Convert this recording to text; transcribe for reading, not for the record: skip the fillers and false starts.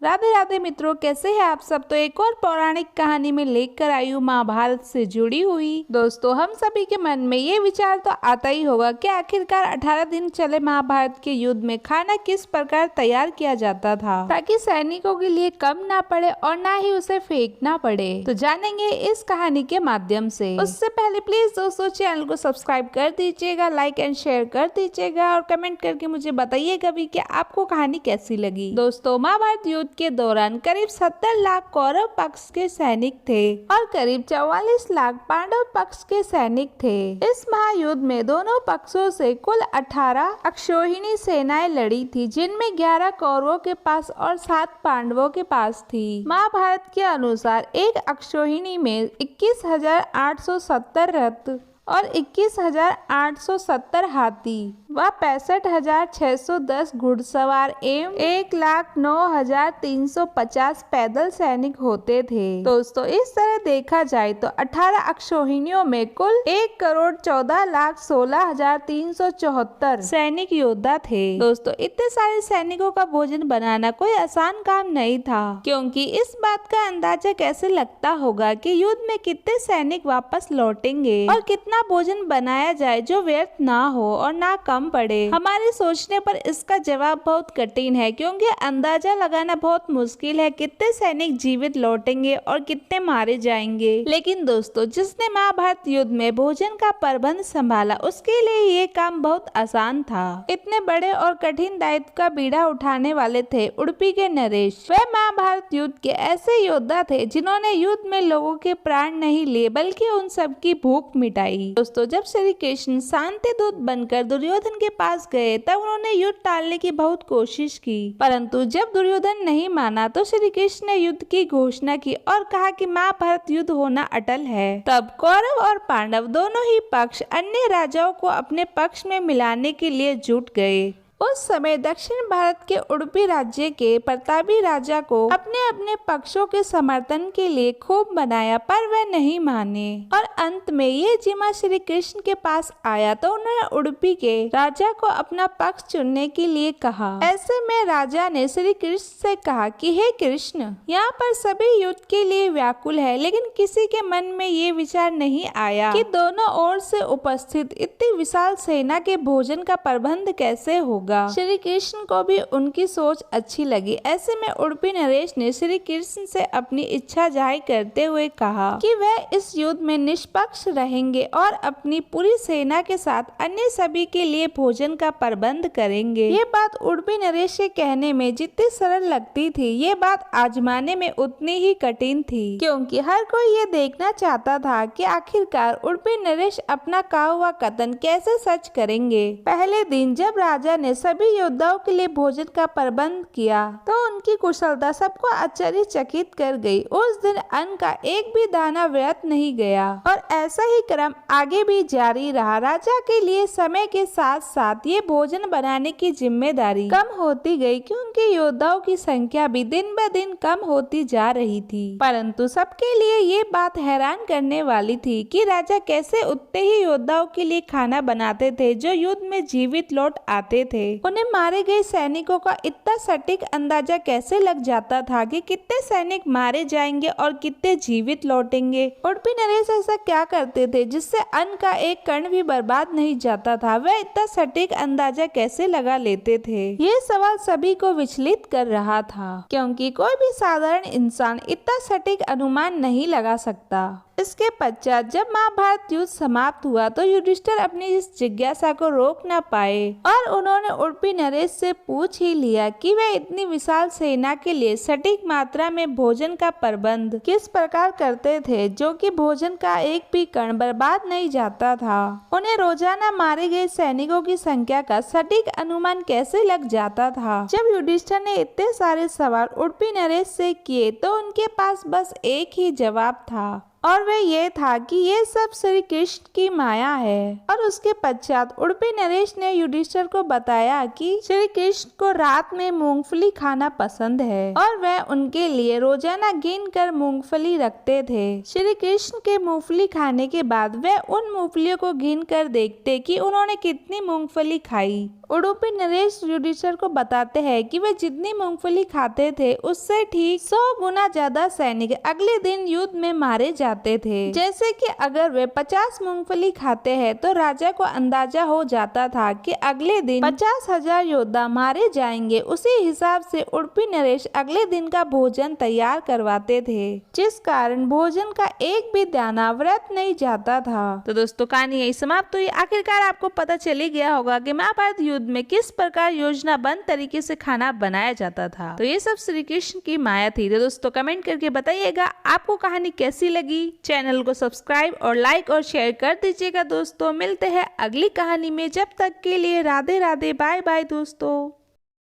राधे राधे मित्रों, कैसे हैं आप सब। तो एक और पौराणिक कहानी में लेकर आई हूँ महाभारत से जुड़ी हुई। दोस्तों, हम सभी के मन में ये विचार तो आता ही होगा कि आखिरकार 18 दिन चले महाभारत के युद्ध में खाना किस प्रकार तैयार किया जाता था ताकि सैनिकों के लिए कम ना पड़े और ना ही उसे फेंकना पड़े। तो जानेंगे इस कहानी के माध्यम से। उससे पहले प्लीज दोस्तों चैनल को सब्सक्राइब कर दीजिएगा, लाइक एंड शेयर कर दीजिएगा और कमेंट करके मुझे बताइएगा भी कि आपको कहानी कैसी लगी। दोस्तों, महाभारत युद्ध के दौरान करीब 70 लाख कौरव पक्ष के सैनिक थे और करीब 44 लाख पांडव पक्ष के सैनिक थे। इस महायुद्ध में दोनों पक्षों से कुल 18 अक्षौहिणी सेनाएं लड़ी थी, जिनमें 11 कौरवों के पास और 7 पांडवों के पास थी। महाभारत के अनुसार एक अक्षौहिणी में 21,870 रथ और 21,870 हाथी व 65,610 घुड़सवार एवं 1,09,350 पैदल सैनिक होते थे। दोस्तों, इस तरह देखा जाए तो 18 अक्षौहिणियों में कुल 1,14,16,374 सैनिक योद्धा थे। दोस्तों, इतने सारे सैनिकों का भोजन बनाना कोई आसान काम नहीं था, क्योंकि इस बात का अंदाजा कैसे लगता होगा कि युद्ध में कितने सैनिक वापस लौटेंगे और कितना भोजन बनाया जाए जो व्यर्थ ना हो और ना कम पड़े। हमारे सोचने पर इसका जवाब बहुत कठिन है, क्योंकि अंदाजा लगाना बहुत मुश्किल है कितने सैनिक जीवित लौटेंगे और कितने मारे जाएंगे। लेकिन दोस्तों, जिसने महाभारत युद्ध में भोजन का प्रबंध संभाला उसके लिए ये काम बहुत आसान था। इतने बड़े और कठिन दायित्व का बीड़ा उठाने वाले थे उडुपी के नरेश। वह महाभारत युद्ध के ऐसे योद्धा थे जिन्होंने युद्ध में लोगों के प्राण नहीं लिए बल्कि उन सबकी भूख मिटाई। दोस्तों, जब श्री कृष्ण शांति दूत बनकर दुर्योधन के पास गए तब उन्होंने युद्ध टालने की बहुत कोशिश की, परंतु जब दुर्योधन नहीं माना तो श्री कृष्ण ने युद्ध की घोषणा की और कहा कि महाभारत युद्ध होना अटल है। तब कौरव और पांडव दोनों ही पक्ष अन्य राजाओं को अपने पक्ष में मिलाने के लिए जुट गए। उस समय दक्षिण भारत के उडुपी राज्य के प्रतापी राजा को अपने अपने पक्षों के समर्थन के लिए खूब मनाया, पर वे नहीं माने और अंत में ये जिम्मा श्री कृष्ण के पास आया तो उन्होंने उडुपी के राजा को अपना पक्ष चुनने के लिए कहा। ऐसे में राजा ने श्री कृष्ण से कहा कि हे कृष्ण, यहाँ पर सभी युद्ध के लिए व्याकुल है, लेकिन किसी के मन में ये विचार नहीं आया कि दोनों ओर से उपस्थित इतनी विशाल सेना के भोजन का प्रबंध कैसे होगा। श्री कृष्ण को भी उनकी सोच अच्छी लगी। ऐसे में उडुपी नरेश ने श्री कृष्ण से अपनी इच्छा जाहिर करते हुए कहा कि वह इस युद्ध में निष्पक्ष रहेंगे और अपनी पूरी सेना के साथ अन्य सभी के लिए भोजन का प्रबंध करेंगे। ये बात उडुपी नरेश के कहने में जितनी सरल लगती थी, ये बात आजमाने में उतनी ही कठिन थी, क्योंकि हर कोई ये देखना चाहता था कि आखिरकार उडुपी नरेश अपना कहा हुआ कथन कैसे सच करेंगे। पहले दिन जब राजा ने सभी योद्धाओं के लिए भोजन का प्रबंध किया तो उनकी कुशलता सबको आश्चर्यचकित कर गई। उस दिन अन्न का एक भी दाना व्यर्थ नहीं गया और ऐसा ही क्रम आगे भी जारी रहा। राजा के लिए समय के साथ साथ ये भोजन बनाने की जिम्मेदारी कम होती गई, क्योंकि योद्धाओं की संख्या भी दिन ब दिन कम होती जा रही थी। परंतु सबके लिए ये बात हैरान करने वाली थी कि राजा कैसे उतने ही योद्धाओं के लिए खाना बनाते थे जो युद्ध में जीवित लौट आते थे। उन्हें मारे गए सैनिकों का इतना सटीक अंदाजा कैसे लग जाता था कि कितने सैनिक मारे जाएंगे और कितने जीवित लौटेंगे। उडुपी नरेश ऐसा क्या करते थे जिससे अन्न का एक कण भी बर्बाद नहीं जाता था? वह इतना सटीक अंदाजा कैसे लगा लेते थे? ये सवाल सभी को विचलित कर रहा था, क्योंकि कोई भी साधारण इंसान इतना सटीक अनुमान नहीं लगा सकता। इसके पश्चात जब महाभारत युद्ध समाप्त हुआ तो युधिष्ठिर अपनी इस जिज्ञासा को रोक न पाए और उन्होंने उडुपी नरेश से पूछ ही लिया कि वे इतनी विशाल सेना के लिए सटीक मात्रा में भोजन का प्रबंध किस प्रकार करते थे, जो कि भोजन का एक भी कण बर्बाद नहीं जाता था। उन्हें रोजाना मारे गए सैनिकों की संख्या का सटीक अनुमान कैसे लग जाता था। जब युधिष्ठिर ने इतने सारे सवाल उडुपी नरेश से किए तो उनके पास बस एक ही जवाब था, और वह ये था कि ये सब श्री कृष्ण की माया है। और उसके पश्चात उडुपी नरेश ने युधिष्ठिर को बताया कि श्री कृष्ण को रात में मूंगफली खाना पसंद है और वह उनके लिए रोजाना गिन कर मूंगफली रखते थे। श्री कृष्ण के मूंगफली खाने के बाद वह उन मूंगफलियों को गिन कर देखते कि उन्होंने कितनी मूंगफली खाई। उडुपी नरेश युधिष्ठिर को बताते हैं कि वे जितनी मूंगफली खाते थे उससे ठीक 100 गुना ज्यादा सैनिक अगले दिन युद्ध में मारे जाते थे। जैसे कि अगर वे 50 मूंगफली खाते हैं तो राजा को अंदाजा हो जाता था कि अगले दिन 50,000 योद्धा मारे जाएंगे। उसी हिसाब से उडुपी नरेश अगले दिन का भोजन तैयार करवाते थे, जिस कारण भोजन का एक भी दाना व्रत नहीं जाता था। तो दोस्तों कहानी यही समाप्त हुई। आखिरकार आपको पता चल ही गया होगा कि महाभारत युद्ध में किस प्रकार योजनाबद्ध तरीके से खाना बनाया जाता था। तो ये सब श्री कृष्ण की माया थी। तो दोस्तों कमेंट करके बताइएगा आपको कहानी कैसी लगी। चैनल को सब्सक्राइब और लाइक और शेयर कर दीजिएगा। दोस्तों मिलते हैं अगली कहानी में, जब तक के लिए राधे राधे, बाय बाय दोस्तों।